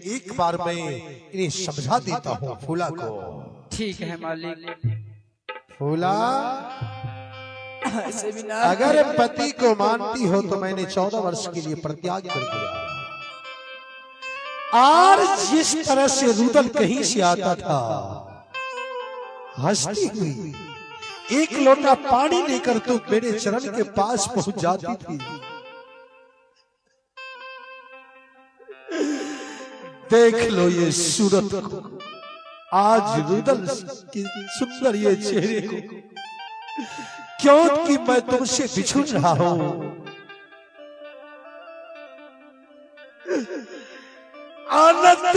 एक बार मैं इन्हें समझा देता हूँ फूला को। ठीक है मालिक। फूला, अगर पति को मानती हो तो मैंने 14 वर्ष के लिए परित्याग कर दिया। और जिस तरह से रुदल कहीं से आता था हंसती हुई, एक लोटा पानी लेकर तो मेरे चरण के पास पहुंच जाती थी। देख लो ये सूरत को, आज रुदल की सुंदर ये चेहरे को, क्योंकि मैं तुमसे बिछुड़ रहा हूं। आनंद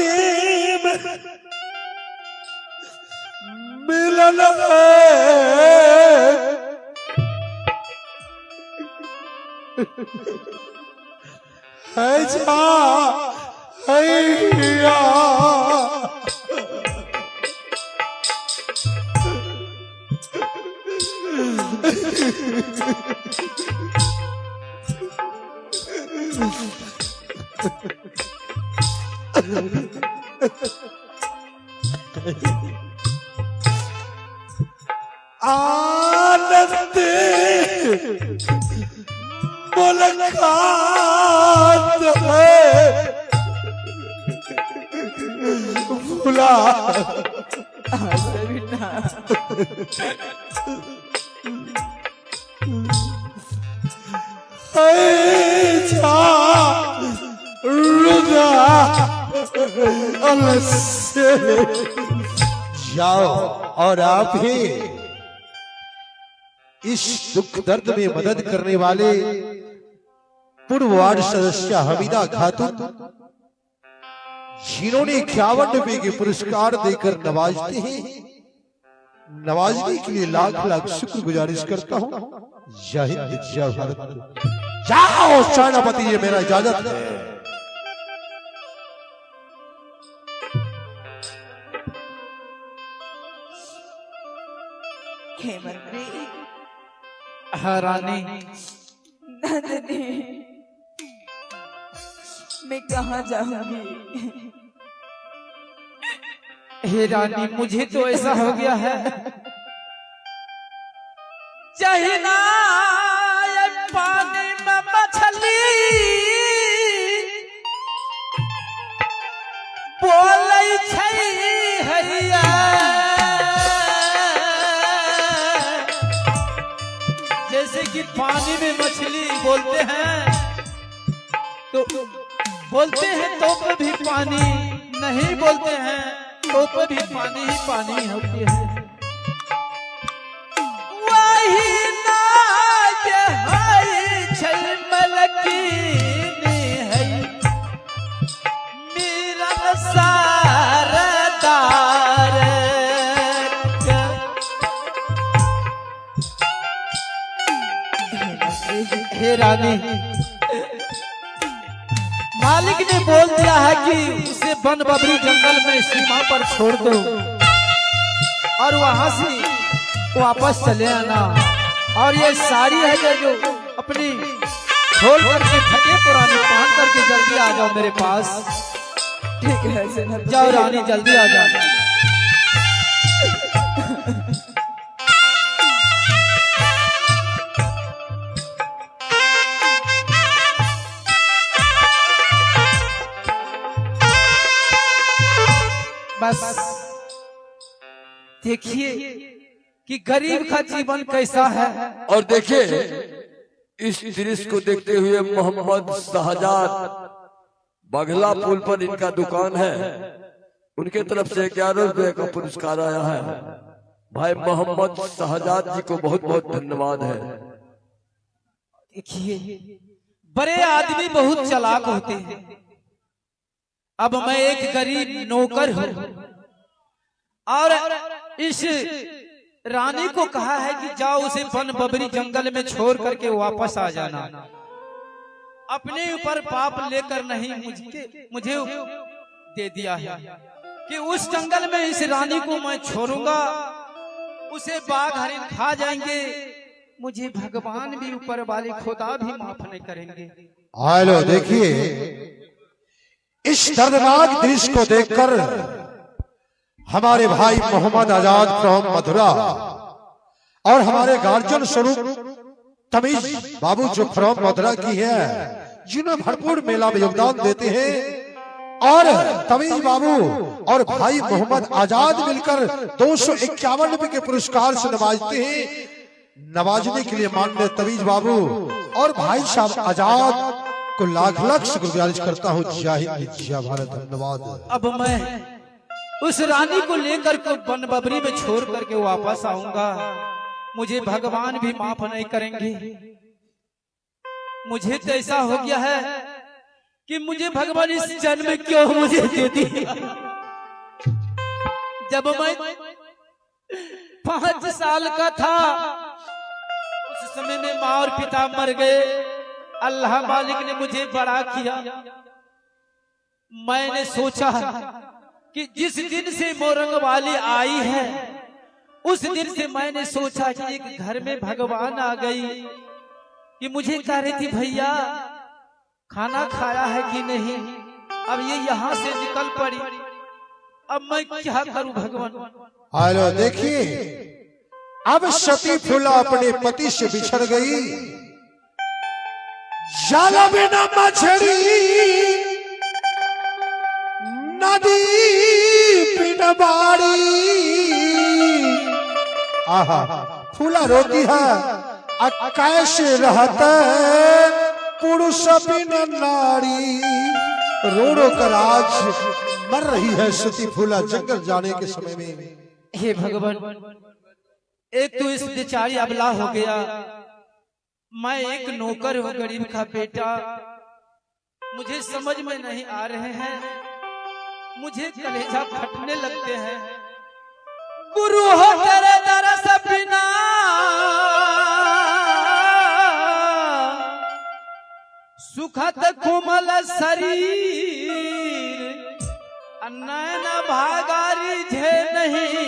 मिलन है जा हैया। आनंद मुलाकात है फूला। जाओ और आप ही इस दुख दर्द में मदद करने वाले पूर्व वार्ड सदस्य हमीदा खातून, जिन्होंने 51 रुपए के पुरस्कार देकर नवाजते हैं, नवाजने के लिए लाख लाख शुक्र गुजारिश करता हूं। जय हिंद जय भारत। जाओ सेनापति, ये मेरा इजाजत है। हाँ रानी, मैं कहाँ जाऊंगी? हे रानी, मुझे तो ऐसा हो गया है, चाहे ना ये पानी में मछली बोलै छै हैया। जैसे कि पानी में मछली बोलते हैं तो बोलते हैं तो भी पानी, नहीं बोलते हैं तो भी पानी ही पानी होती है। वही ना जे है छै मलकीनी है मेरा सारदार। हे रानी, मालिक ने बोल दिया है कि उसे वन बबरी जंगल में सीमा पर छोड़ दो और वहां से वापस चले आना। और ये साड़ी है जो अपनी खोल करके फटे पुराने पहन करके जल्दी आ जाओ मेरे पास। ठीक है, जाओ रानी, जल्दी आ जाओ। बस देखिए कि गरीब का जीवन कैसा है। और देखिए इस दृश्य को देखते हुए मोहम्मद शहजाद बघला पुल पर इनका दुकान है, उनके तरफ से 11 रुपए का पुरस्कार आया है। भाई मोहम्मद शहजाद जी को बहुत बहुत धन्यवाद है। देखिए बड़े आदमी बहुत चालाक होते हैं। अब मैं एक गरीब नौकर हूं और इस रानी को कहा है कि जाओ उसे वन बबरी जंगल में छोड़ करके वापस आ जाना। अपने ऊपर पाप लेकर नहीं, मुझे दे दिया है कि उस जंगल में इस रानी को मैं छोड़ूंगा, उसे बाघ हरिण खा जाएंगे, मुझे भगवान भी ऊपर वाले खुदा भी माफ नहीं करेंगे। हेलो, देखिए इस दर्दनाक दृश्य को देखकर हमारे भाई मोहम्मद आजाद फ्रॉम मथुरा और हमारे गार्जियन स्वरूप तमीज बाबू जो फ्रॉम मथुरा की है, जिन्हें भरपूर मेला में योगदान देते हैं, और तमीज बाबू और भाई मोहम्मद आजाद मिलकर 251 रुपए के पुरस्कार से नवाजते हैं। नवाजने के लिए माननीय तमीज बाबू और भाई साहब आजाद को लाख लाख शुक्रगुजारिश करता हूँ। जय हिंद, जय भारत, धन्यवाद। अब मैं उस रानी को लेकर के वन बबरी में छोड़ करके वापस आऊंगा। मुझे भगवान भी माफ नहीं करेंगे। मुझे तो ऐसा हो गया है कि मुझे भगवान इस जन्म में क्यों मुझे दे दिया। जब मैं 5 साल का था, उस समय में माँ और पिता मर गए। अल्लाह मालिक ने मुझे बड़ा किया। मैंने सोचा कि जिस दिन से मोरंग वाली आई है, उस दिन से मैंने सोचा कि एक घर में भगवान आ गई कि मुझे कह रही थी भैया खाना खाया है कि नहीं। अब ये यहाँ से निकल पड़ी। अब मैं क्या करूं भगवान। हेलो, देखिए अब सती फूला अपने पति से बिछड़ गई। जाला बिना मछली, नदी बिना बाड़ी। आहा, फूला रोती है कैसे रहता पुरुष बिना नारी। रो रो कर आज मर रही है सती फूला जंगल जाने के समय में। हे भगवान, एक तो इस बेचारी अबला हो गया, मैं एक नौकर हूँ, गरीब का बेटा। मुझे समझ में नहीं आ रहे हैं, मुझे कलेजा फटने लगते हैं। गुरु हो तेरे दरस बिना सुखद कोमल शरीर, नैन भागारी झे नहीं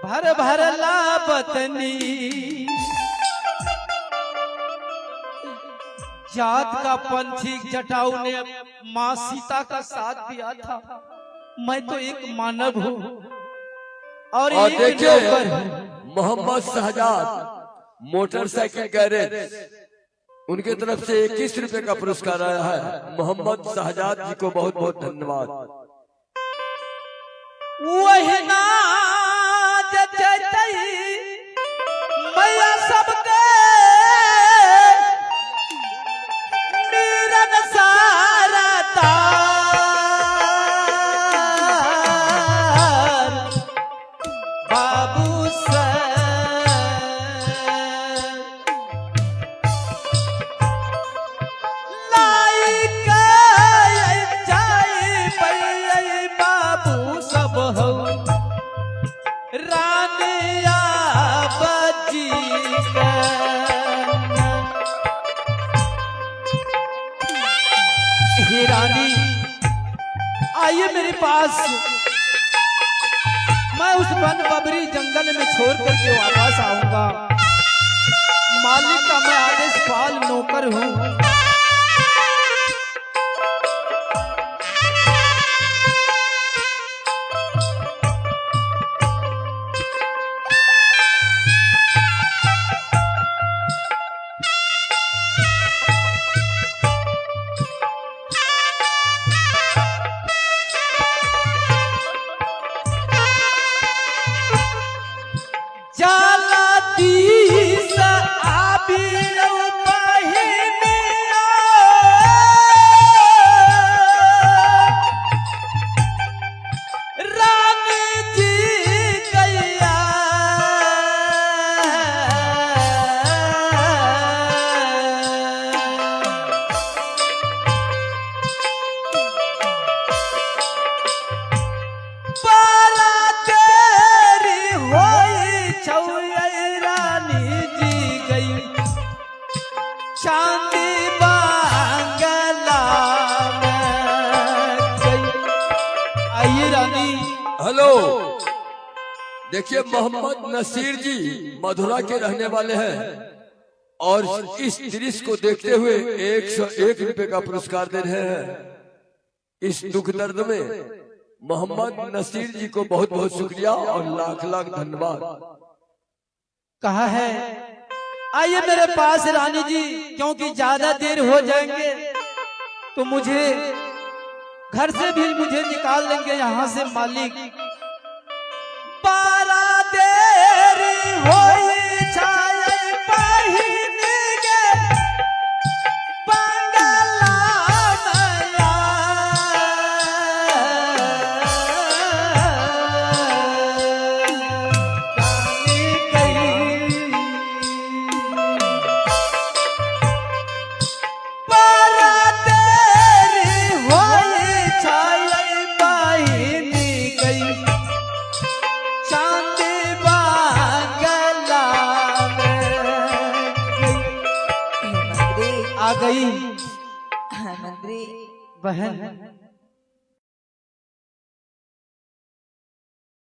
भर भर लापतनी। जात का पंछी जटाऊ ने माँ सीता का साथ दिया था। मैं तो एक मानव हूँ और एक नौकर हूँ। मोहम्मद शहजाद मोटरसाइकिल गैरेज, उनके तरफ से 21 रुपए का पुरस्कार आया है। मोहम्मद शहजाद जी को बहुत बहुत धन्यवाद। वही ना मैया सबके मीरन सारा बाबू से बाबू सब हो रानिया बजी हे रानी, आइए मेरे पास। मैं उस वन बबरी जंगल में छोड़ करके वापस आऊंगा। मालिक का मैं आदेश पाल नौकर हूँ। हेलो, देखिए मोहम्मद नसीर जी मथुरा के रहने वाले हैं और इस दृश्य को देखते हुए 101 रुपए का पुरस्कार दे रहे हैं। इस दुख दर्द में मोहम्मद नसीर जी को बहुत बहुत शुक्रिया और लाख लाख धन्यवाद। कहा है आइए मेरे पास रानी जी, क्योंकि ज्यादा देर हो जाएंगे तो मुझे घर से भी मुझे निकाल लेंगे यहाँ से मालिक। 12 देर होई छाए पहिनेगे बंगला नया। आ गई मंत्री बहन